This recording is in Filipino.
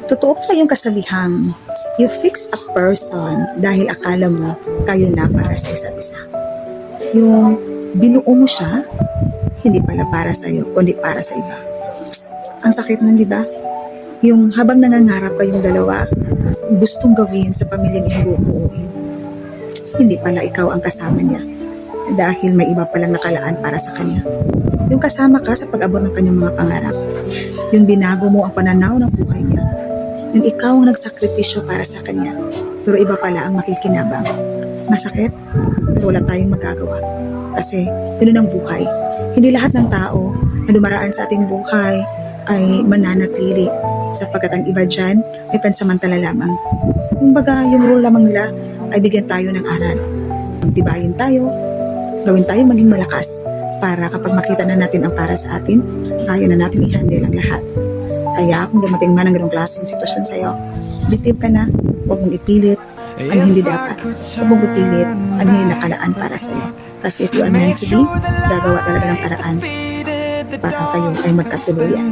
Totoo pala yung kasabihang, you fix a person dahil akala mo kayo na para sa isa't isa. Yung binuo mo siya, hindi pala para sa iyo, kundi para sa iba. Ang sakit nun, di ba? Yung habang nangangarap kayong dalawa, gustong gawin sa pamilyang iyong bubuuin, hindi pala ikaw ang kasama niya dahil may iba palang nakalaan para sa kanya. Yung kasama ka sa pag-abot ng kanyang mga pangarap, yung binago mo ang pananaw ng buhay niya, yung ikaw ang nagsakripisyo para sa kanya, pero iba pala ang makikinabang. Masakit, pero wala tayong magagawa. Kasi, yun ang buhay. Hindi lahat ng tao na dumaraan sa ating buhay ay mananatili sapagkat ang iba dyan ay pansamantala lamang. Kumbaga, yung role lamang nila ay bigyan tayo ng aral. Tibayin tayo, gawin tayo maging malakas para kapag makita na natin ang para sa atin, kaya na natin i-handle ang lahat. Kaya kung dumating man ang ganong klaseng sitwasyon sa'yo, bitib ka na, huwag mong ipilit ang hindi dapat. Huwag mong ipilit ang hindi nakalaan para sa'yo. Kasi if you are meant to be, gagawa talaga ng paraan para kayo ay magkatuluyan.